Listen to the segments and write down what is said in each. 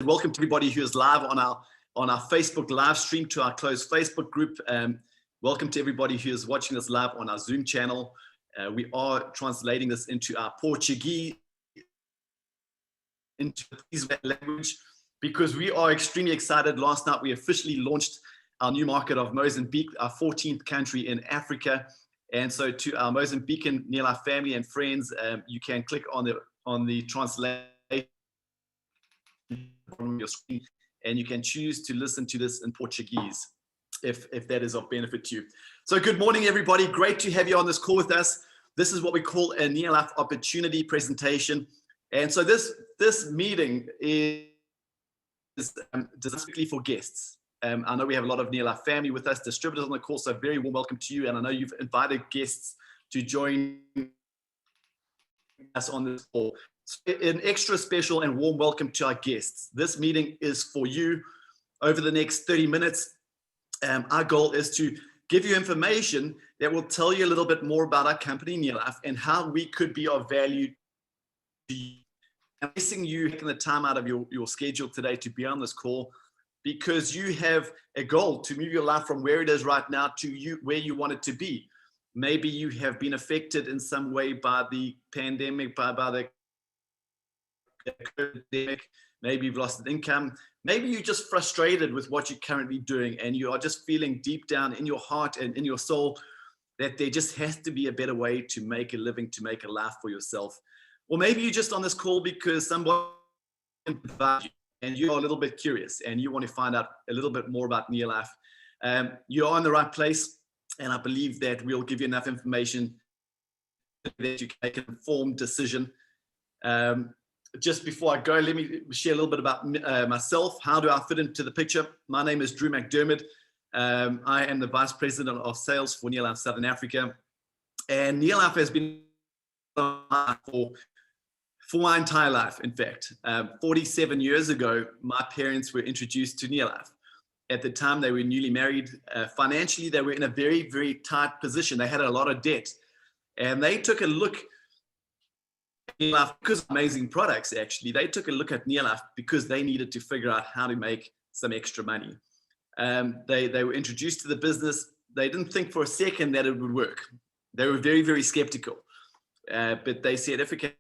Welcome to everybody who is live on our Facebook live stream to our closed Facebook group. Welcome to everybody who is watching us live on our Zoom channel. We are translating this into our Portuguese, into language, because we are extremely excited. Last night we officially launched our new market of Mozambique, our 14th country in Africa. And so to our Mozambican Neolife family and friends, you can click on the translation on your screen, and you can choose to listen to this in Portuguese if that is of benefit to you. So good morning, everybody. Great to have you on this call with us. This is what we call a Neolife opportunity presentation. And so this meeting is specifically for guests. I know we have a lot of Neolife family with us, distributors on the call, so very warm welcome to you. And I know you've invited guests to join us on this call. So an extra special and warm welcome to our guests. This meeting is for you over the next 30 minutes. Our goal is to give you information that will tell you a little bit more about our company, Neolife, and how we could be of value to you. I'm guessing you taking the time out of your schedule today to be on this call because you have a goal to move your life from where it is right now to where you want it to be. Maybe you have been affected in some way by the pandemic, by the pandemic. Maybe you've lost income. Maybe you're just frustrated with what you're currently doing and you are just feeling deep down in your heart and in your soul that there just has to be a better way to make a living, to make a life for yourself. Or maybe you're just on this call because somebody invited you and you're a little bit curious and you want to find out a little bit more about Neolife. You're in the right place, and I believe that we'll give you enough information that you can make an informed decision. Just before I go, let me share a little bit about myself. How do I fit into the picture? My name is Mcdermid. I am the Vice President of Sales for Neolife Southern Africa. And Neolife has been for my entire life, in fact. 47 years ago, my parents were introduced to Neolife. At the time, they were newly married. Financially, they were in a very, very tight position. They had a lot of debt. And they took a look Neolife, because amazing products, actually. They took a look at Neolife because they needed to figure out how to make some extra money. They were introduced to the business. They didn't think for a second that it would work. They were very, very skeptical. But they said, if we can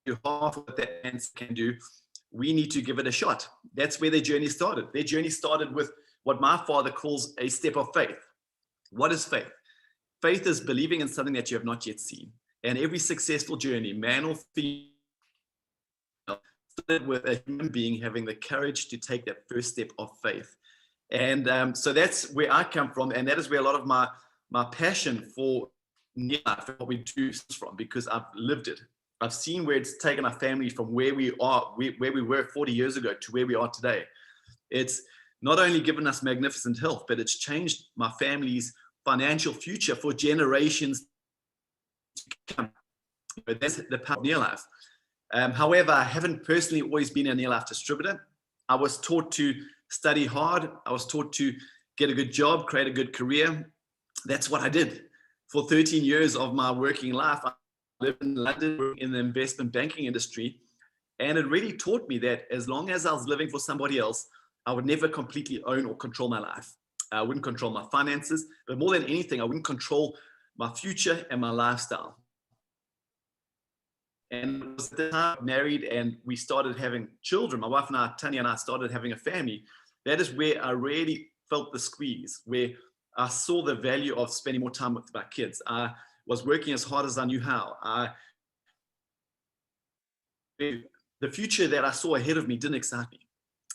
do half of what that man can do, we need to give it a shot. That's where their journey started. Their journey started with what my father calls a step of faith. What is faith? Faith is believing in something that you have not yet seen. And every successful journey, man or female, started with a human being having the courage to take that first step of faith. And so that's where I come from. And that is where a lot of my passion for Neolife and what we do is from, because I've lived it. I've seen where it's taken our family from where we were 40 years ago to where we are today. It's not only given us magnificent health, but it's changed my family's financial future for generations to come. But that's the power of Neolife. However, I haven't personally always been a Neolife distributor. I was taught to study hard. I was taught to get a good job, create a good career. That's what I did. For 13 years of my working life, I lived in London in the investment banking industry. And it really taught me that as long as I was living for somebody else, I would never completely own or control my life. I wouldn't control my finances, but more than anything, I wouldn't control my future and my lifestyle. And it was at the time married and we started having children. My wife and I, Tanya and I, started having a family. That is where I really felt the squeeze, where I saw the value of spending more time with my kids. I was working as hard as I knew how. The future that I saw ahead of me didn't excite me.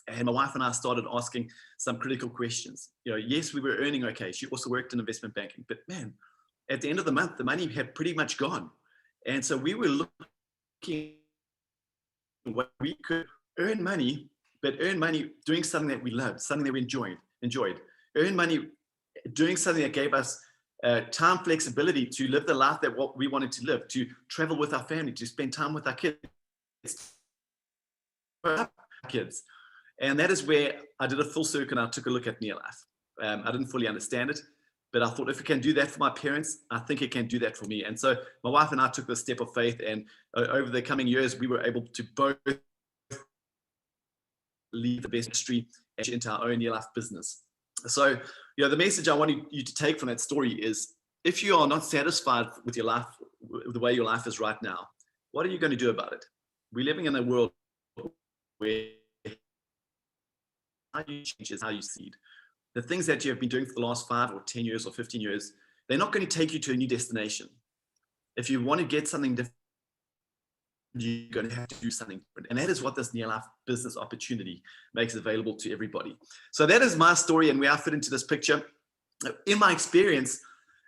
And my wife and I started asking some critical questions. Yes, we were earning okay. She also worked in investment banking, but man, at the end of the month, the money had pretty much gone. And so we were looking what we could earn money, but earn money doing something that we loved, something that we enjoyed. Earn money doing something that gave us time flexibility to live the life that what we wanted to live, to travel with our family, to spend time with our kids. And that is where I did a full circle and I took a look at Neolife. I didn't fully understand it, but I thought if it can do that for my parents, I think it can do that for me. And so my wife and I took the step of faith, and over the coming years, we were able to both leave the best industry into our own Neolife business. So, the message I want you to take from that story is, if you are not satisfied with your life, with the way your life is right now, what are you going to do about it? We're living in a world where how you change is how you see it. The things that you have been doing for the last 5 or 10 years or 15 years, they're not going to take you to a new destination. If you want to get something different, you're going to have to do something different. And that is what this Neolife business opportunity makes available to everybody. So that is my story, and where I fit into this picture. In my experience,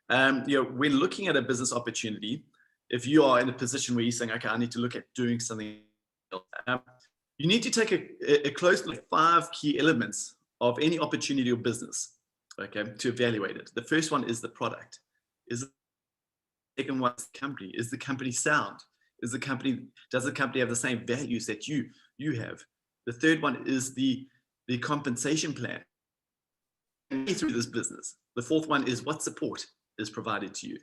when looking at a business opportunity, if you are in a position where you're saying, okay, I need to look at doing something else, you need to take a close look at 5 key elements of any opportunity or business, okay, to evaluate it. The first one is the product. The second one is the company. Is the company sound? Does the company have the same values that you have? The third one is the compensation plan through this business. The fourth one is what support is provided to you.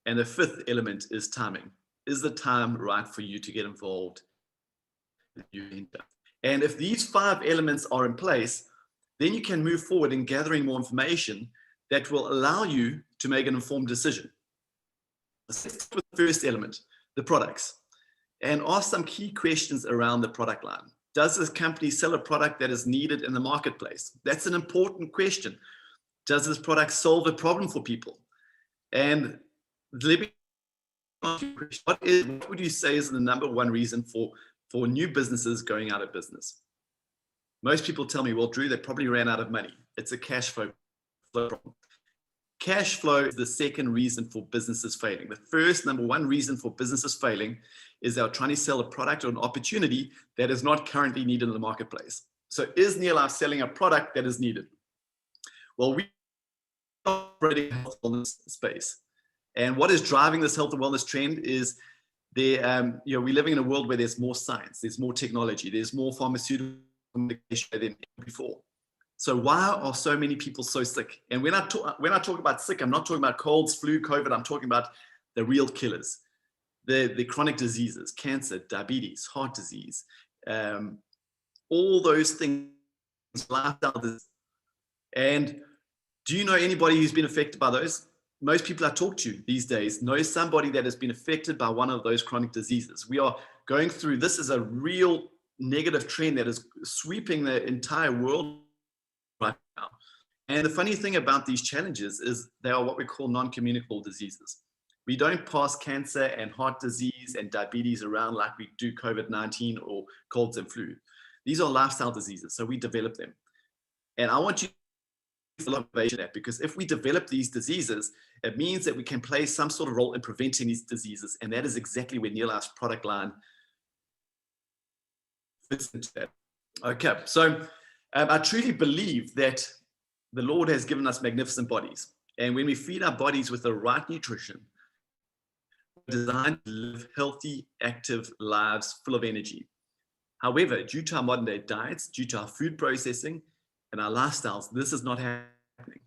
And the fifth element is timing. Is the time right for you to get involved? And if these 5 elements are in place, then you can move forward in gathering more information that will allow you to make an informed decision. Let's start with the first element, the products, and ask some key questions around the product line. Does this company sell a product that is needed in the marketplace? That's an important question. Does this product solve a problem for people? And let me ask you a question. What would you say is the number one reason for new businesses going out of business? Most people tell me, well, Drew, they probably ran out of money. It's a cash flow problem. Cash flow is the second reason for businesses failing. The first, number one reason for businesses failing is they're trying to sell a product or an opportunity that is not currently needed in the marketplace. So is Neolife selling a product that is needed? Well, we are operating in the health and wellness space. And what is driving this health and wellness trend is we're living in a world where there's more science, there's more technology, there's more pharmaceutical medication than ever before. So why are so many people so sick? And when I talk about sick, I'm not talking about colds, flu, COVID. I'm talking about the real killers, the chronic diseases, cancer, diabetes, heart disease, all those things, lifestyle disease. And do you know anybody who's been affected by those? Most people I talk to these days know somebody that has been affected by one of those chronic diseases. We are going through, this is a real negative trend that is sweeping the entire world right now. And the funny thing about these challenges is they are what we call non-communicable diseases. We don't pass cancer and heart disease and diabetes around like we do COVID-19 or colds and flu. These are lifestyle diseases, so we develop them. And I want you to innovation that, because if we develop these diseases, it means that we can play some sort of role in preventing these diseases. And that is exactly where Neolife's product line fits into that. Okay, so I truly believe that the Lord has given us magnificent bodies. And when we feed our bodies with the right nutrition, we're designed to live healthy, active lives full of energy. However, due to our modern day diets, due to our food processing and our lifestyles, this is not happening.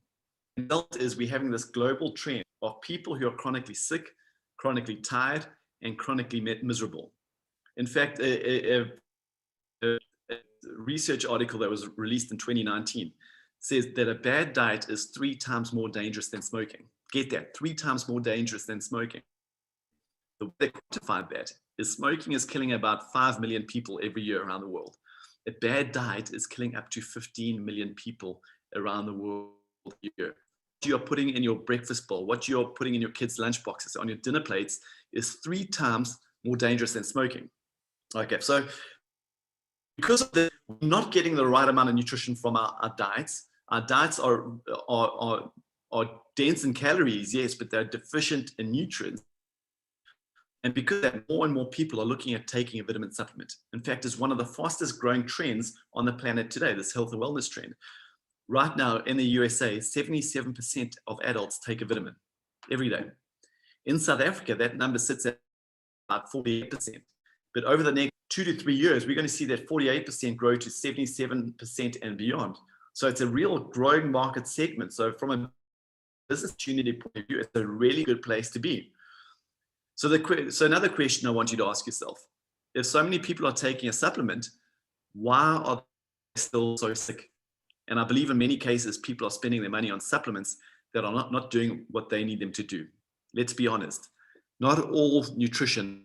The result is we're having this global trend of people who are chronically sick, chronically tired, and chronically miserable. In fact, a research article that was released in 2019 says that a bad diet is 3 times more dangerous than smoking. Get that, 3 times more dangerous than smoking. The way they quantified that is smoking is killing about 5 million people every year around the world. A bad diet is killing up to 15 million people around the world a year. What you're putting in your breakfast bowl, what you're putting in your kids' lunch boxes, on your dinner plates is 3 times more dangerous than smoking. Okay, so because of this, we're not getting the right amount of nutrition from our diets. Our diets are dense in calories, yes, but they're deficient in nutrients. And because that, more and more people are looking at taking a vitamin supplement. In fact, it's one of the fastest growing trends on the planet today, this health and wellness trend. Right now in the USA, 77% of adults take a vitamin every day. In South Africa, that number sits at about 48%. But over the next 2 to 3 years, we're going to see that 48% grow to 77% and beyond. So it's a real growing market segment. So from a business opportunity point of view, it's a really good place to be. So another question I want you to ask yourself, if so many people are taking a supplement, why are still so sick. And I believe in many cases, people are spending their money on supplements that are not doing what they need them to do. Let's be honest. Not all nutrition,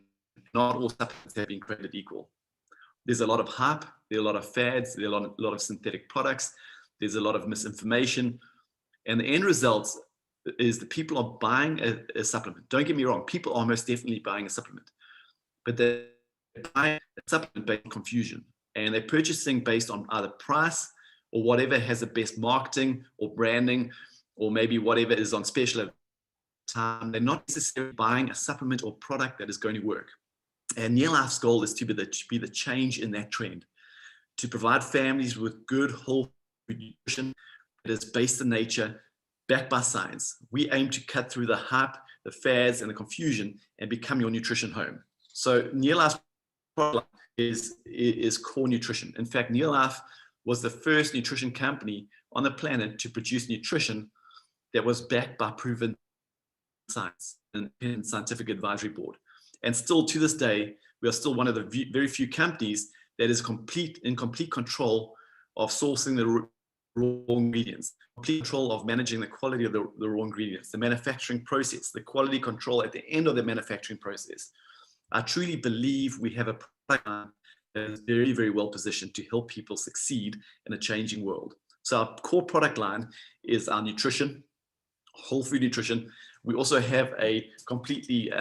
not all supplements have been created equal. There's a lot of hype, there are a lot of fads, there are a lot of synthetic products, there's a lot of misinformation. And the end result is that people are buying a supplement. Don't get me wrong, people are most definitely buying a supplement. But they're buying a supplement based on confusion. And they're purchasing based on either price or whatever has the best marketing or branding, or maybe whatever is on special at the time. They're not necessarily buying a supplement or product that is going to work. And Neolife's goal is to be the change in that trend, to provide families with good whole food nutrition that is based in nature, backed by science. We aim to cut through the hype, the fads, and the confusion and become your nutrition home. So Neolife's product is core nutrition. In fact, Neolife was the first nutrition company on the planet to produce nutrition that was backed by proven science and scientific advisory board. And still to this day, we are still one of the very few companies that is in complete control of sourcing the raw ingredients, complete control of managing the quality of the raw ingredients, the manufacturing process, the quality control at the end of the manufacturing process. I truly believe we have a product line that is very, very well positioned to help people succeed in a changing world. So our core product line is our nutrition, whole food nutrition. We also have a completely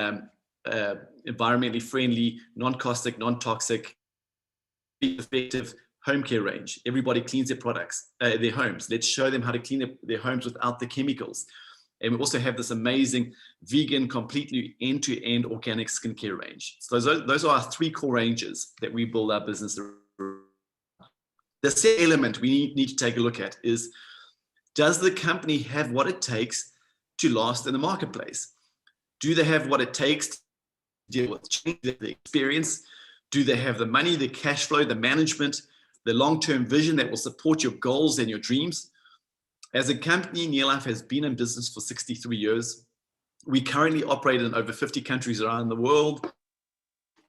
environmentally friendly, non-caustic, non-toxic, effective home care range. Everybody cleans their products, their homes. Let's show them how to clean their homes without the chemicals. And we also have this amazing vegan, completely end-to-end organic skincare range. So those are our three core ranges that we build our business around. The second element we need to take a look at is, does the company have what it takes to last in the marketplace? Do they have what it takes to deal with change, the experience? Do they have the money, the cash flow, the management, the long-term vision that will support your goals and your dreams? As a company, Neolife has been in business for 63 years. We currently operate in over 50 countries around the world.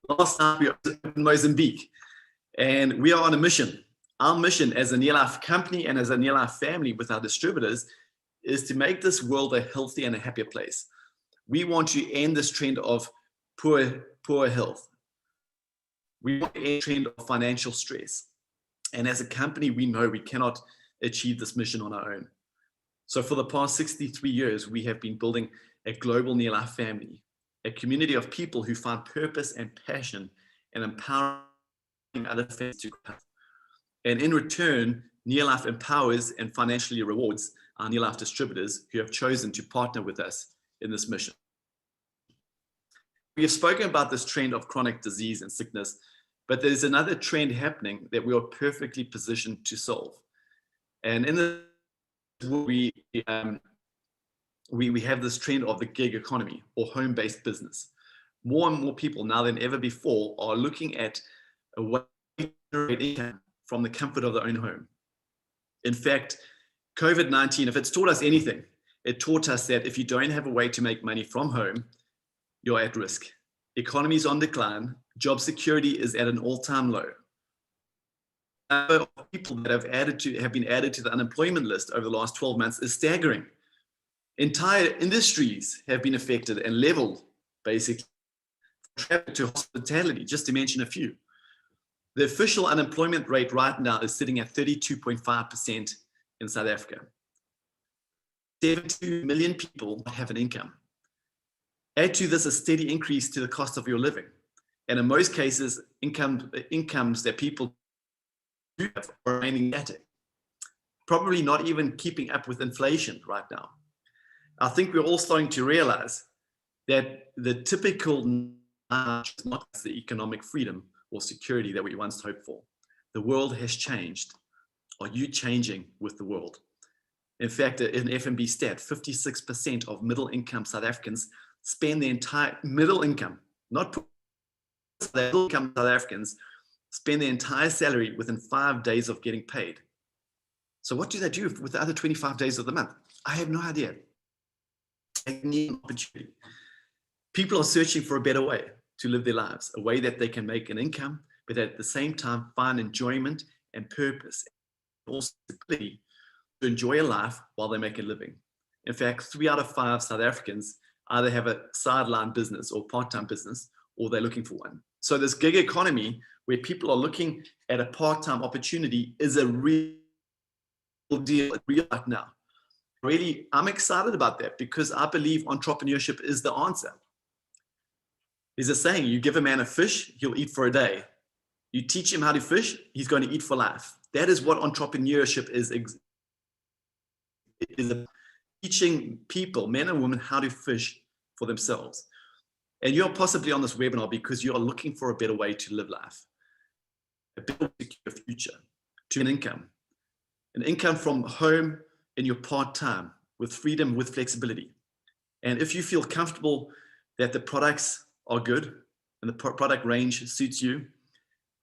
Last time we were in Mozambique, and we are on a mission. Our mission as a Neolife company and as a Neolife family with our distributors is to make this world a healthy and a happier place. We want to end this trend of poor health. We want to end the trend of financial stress. And as a company, we know we cannot achieve this mission on our own. So for the past 63 years, we have been building a global Neolife family, a community of people who find purpose and passion and empowering other families to grow. And in return, Neolife empowers and financially rewards our Neolife distributors who have chosen to partner with us in this mission. We have spoken about this trend of chronic disease and sickness, but there's another trend happening that we are perfectly positioned to solve. And in this, we have this trend of the gig economy or home-based business. More and more people now than ever before are looking at a way to generate income from the comfort of their own home. In fact, COVID-19, if it's taught us anything, it taught us that if you don't have a way to make money from home, you're at risk. Economy is on decline. Job security is at an all-time low. The number of people that have been added to the unemployment list over the last 12 months is staggering. Entire industries have been affected and leveled, basically, from travel to hospitality, just to mention a few. The official unemployment rate right now is sitting at 32.5% in South Africa. 72 million people have an income. Add to this a steady increase to the cost of your living. And in most cases, incomes that people do have are remaining static, probably not even keeping up with inflation right now. I think we're all starting to realize that the typical is not the economic freedom or security that we once hoped for. The world has changed. Are you changing with the world? In fact, in FNB stat, 56% of middle-income South Africans spend the entire middle income, not middle-income South Africans, spend their entire salary within 5 days of getting paid. So what do they do with the other 25 days of the month? I have no idea. They need an opportunity. People are searching for a better way to live their lives, a way that they can make an income, but at the same time find enjoyment and purpose, and also the ability to enjoy a life while they make a living. In fact, 3 out of 5 South Africans either have a sideline business or part-time business, or they're looking for one. So this gig economy where people are looking at a part-time opportunity is a real deal right now. Really, I'm excited about that because I believe entrepreneurship is the answer. There's a saying, you give a man a fish, he'll eat for a day. You teach him how to fish, he's going to eat for life. That is what entrepreneurship is teaching people, men and women, how to fish for themselves. And you're possibly on this webinar because you are looking for a better way to live life, a better secure future, to an income from home in your part-time, with freedom, with flexibility. And if you feel comfortable that the products are good and the product range suits you,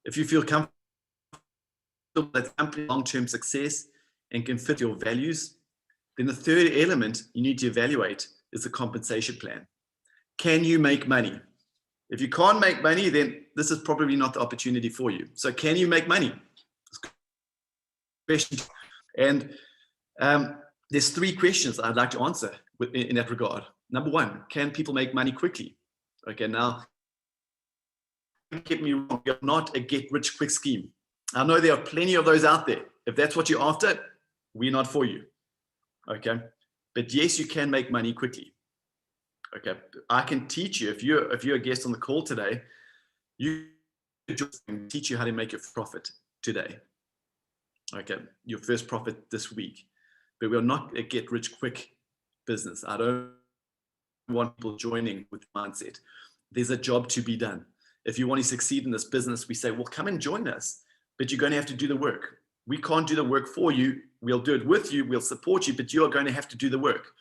if you feel comfortable that company long-term success and can fit your values, then the third element you need to evaluate is the compensation plan. Can you make money? If you can't make money, then this is probably not the opportunity for you. So can you make money? And there's 3 questions I'd like to answer in that regard. Number 1, can people make money quickly? Okay, now, don't get me wrong, you're not a get-rich-quick scheme. I know there are plenty of those out there. If that's what you're after, we're not for you. Okay, but yes, you can make money quickly. Okay, I can teach you, if you're a guest on the call today, you can teach you how to make your profit today. Okay, your first profit this week. But we're not a get-rich-quick business. I don't want people joining with mindset. There's a job to be done. If you want to succeed in this business, we say, well, come and join us, but you're going to have to do the work. We can't do the work for you. We'll do it with you. We'll support you, but you are going to have to do the work.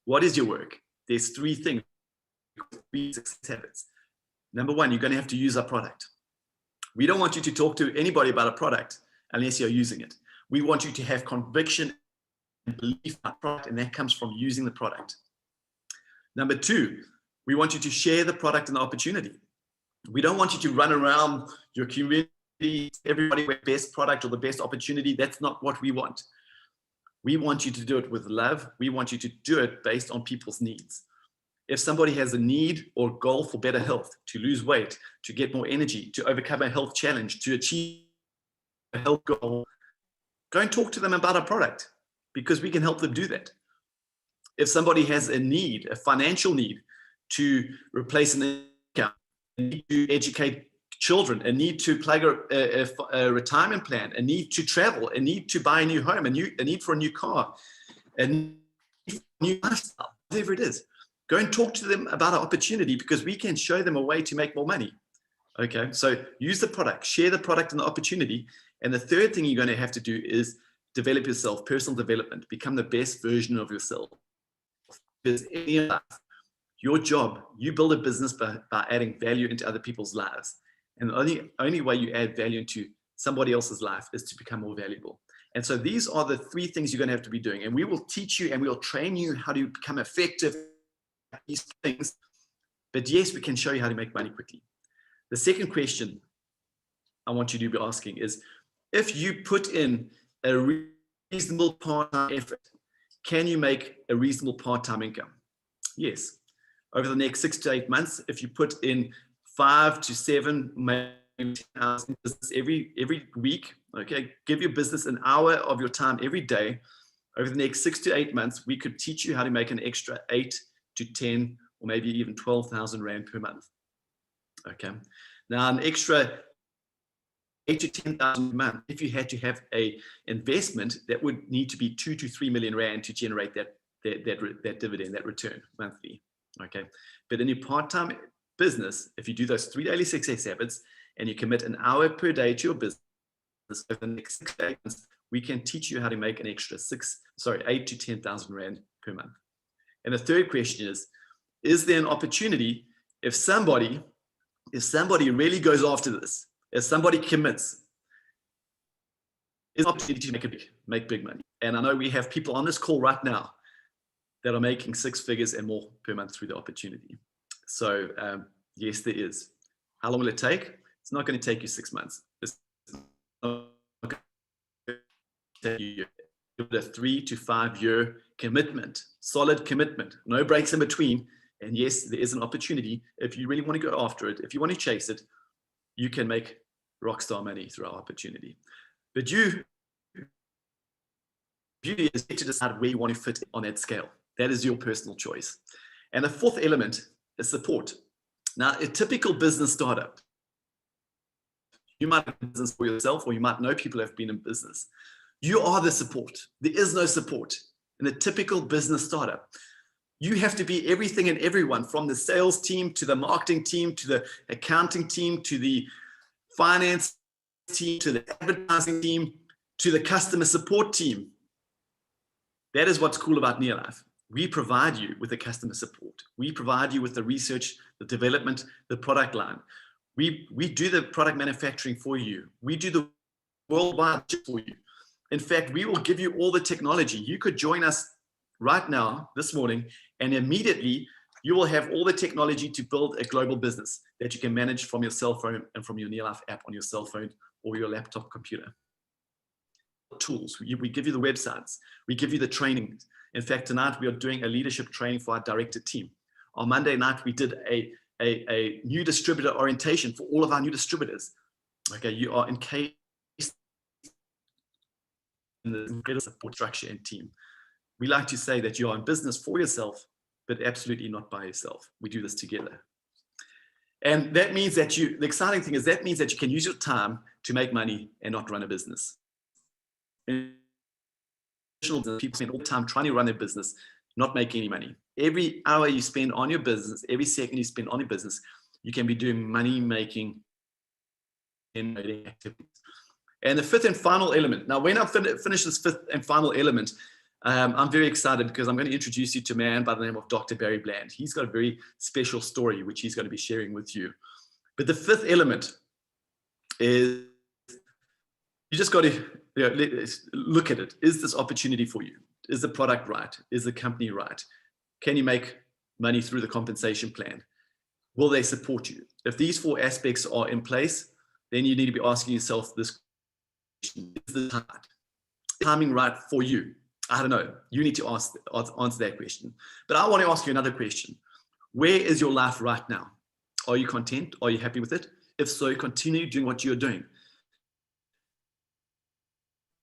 What is your work? There's 3 things, 3 success habits. Number 1, you're going to have to use our product. We don't want you to talk to anybody about a product unless you're using it. We want you to have conviction and belief in our product, and that comes from using the product. Number 2, we want you to share the product and the opportunity. We don't want you to run around your community, everybody with the best product or the best opportunity. That's not what we want. We want you to do it with love. We want you to do it based on people's needs. If somebody has a need or goal for better health, to lose weight, to get more energy, to overcome a health challenge, to achieve a health goal, go and talk to them about our product because we can help them do that. If somebody has a need, a financial need to replace an income, a need to educate children, a need to plug a retirement plan, a need to travel, a need to buy a new home, a need for a new car, a need for a new lifestyle, whatever it is, go and talk to them about our opportunity because we can show them a way to make more money. Okay, so use the product, share the product and the opportunity. And the third thing you're going to have to do is develop yourself, personal development, become the best version of yourself. Because your job, you build a business by adding value into other people's lives. And the only way you add value into somebody else's life is to become more valuable. And so these are the 3 things you're going to have to be doing. And we will teach you and we'll train you how to become effective at these things. But yes, we can show you how to make money quickly. The second question I want you to be asking is, if you put in a reasonable part-time effort, can you make a reasonable part-time income? Yes. Over the next 6 to 8 months, if you put in 5 to 7, maybe 10 hours in business every week, okay, give your business an hour of your time every day. Over the next 6 to 8 months, we could teach you how to make an extra 8 to 10 or maybe even 12,000 Rand per month. Okay. Now, an extra 8 to 10,000 a month, if you had to have a investment, that would need to be 2 to 3 million Rand to generate that dividend, that return monthly. Okay. But in your part-time business, if you do those 3 daily success habits and you commit an hour per day to your business, over the next 6 months, we can teach you how to make an extra 8 to 10,000 Rand per month. And the third question is there an opportunity if somebody really goes after this, if somebody commits, is an opportunity to make big money? And I know we have people on this call right now that are making 6 figures and more per month through the opportunity. So yes, there is. How long will it take? It's not going to take you 6 months. It's not going to a 3 to 5 year commitment, solid commitment, no breaks in between. And yes, there is an opportunity. If you really want to go after it, if you want to chase it, you can make rockstar money through our opportunity. But beauty is to decide where you want to fit on that scale. That is your personal choice. And the fourth element is support. Now, a typical business startup, you might have a business for yourself, or you might know people who have been in business. You are the support. There is no support in a typical business startup. You have to be everything and everyone, from the sales team to the marketing team to the accounting team to the finance team to the advertising team to the customer support team. That is what's cool about Neolife. We provide you with the customer support. We provide you with the research, the development, the product line. We do the product manufacturing for you. We do the worldwide for you. In fact, we will give you all the technology. You could join us right now, this morning, and immediately you will have all the technology to build a global business that you can manage from your cell phone and from your Neolife app on your cell phone or your laptop computer. Tools, we give you the websites, we give you the training. In fact, tonight we are doing a leadership training for our directed team. On Monday night, we did a new distributor orientation for all of our new distributors. Okay, you are encased in the incredible support structure and team. We like to say that you are in business for yourself, but absolutely not by yourself. We do this together. And that means that the exciting thing is that means that you can use your time to make money and not run a business. People spend all the time trying to run their business, not make any money. Every hour you spend on your business, every second you spend on your business, you can be doing money-making activities. And the fifth and final element. Now, when I finish this fifth and final element, I'm very excited because I'm going to introduce you to a man by the name of Dr. Barry Bland. He's got a very special story, which he's going to be sharing with you. But the fifth element is you just got to look at it. Is this opportunity for you? Is the product right? Is the company right? Can you make money through the compensation plan? Will they support you? If these four aspects are in place, then you need to be asking yourself this question: is the timing right for you? I don't know. You need to answer that question. But I want to ask you another question. Where is your life right now? Are you content? Are you happy with it? If so, continue doing what you're doing.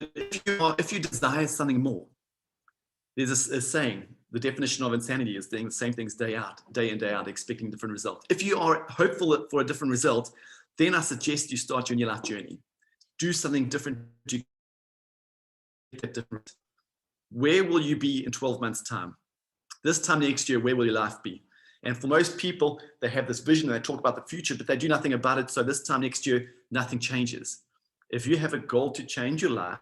If you desire something more, there's a saying, the definition of insanity is doing the same things day in, day out, expecting different results. If you are hopeful for a different result, then I suggest you start your new life journey. Do something different to get that different. Where will you be in 12 months' time? This time next year, where will your life be? And for most people, they have this vision and they talk about the future, but they do nothing about it. So this time next year, nothing changes. If you have a goal to change your life,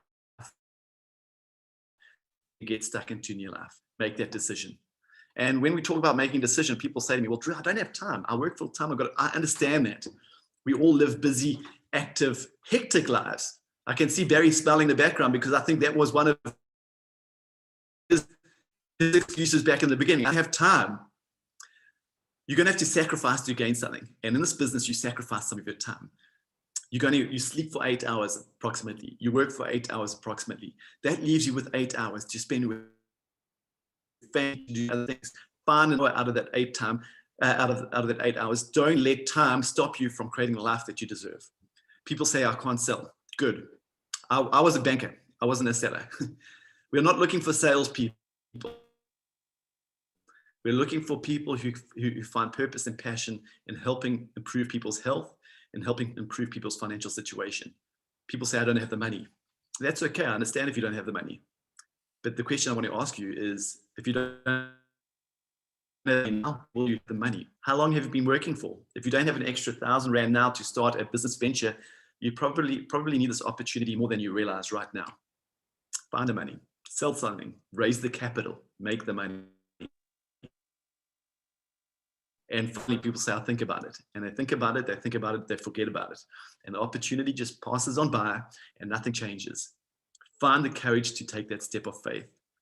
you get stuck into your life. Make that decision. And when we talk about making a decision, people say to me, well, Drew, I don't have time. I work full time. I understand that. We all live busy, active, hectic lives. I can see Barry smiling in the background because I think that was one of his excuses back in the beginning. I have time. You're going to have to sacrifice to gain something. And in this business, you sacrifice some of your time. You sleep for 8 hours approximately. You work for 8 hours approximately. That leaves you with 8 hours to spend with family, to do other things. Find an hour out of that 8 hours. Don't let time stop you from creating the life that you deserve. People say, I can't sell. Good. I was a banker. I wasn't a seller. We're not looking for salespeople. We're looking for people who find purpose and passion in helping improve people's health and helping improve people's financial situation. People say, I don't have the money. That's okay. I understand if you don't have the money. But the question I want to ask you is, if you don't have the money, how long have you been working for? If you don't have an extra 1,000 Rand now to start a business venture, you probably need this opportunity more than you realize right now. Find the money, sell something, raise the capital, make the money. And finally, people say, I'll think about it. And they think about it, they forget about it. And the opportunity just passes on by and nothing changes. Find the courage to take that step of faith.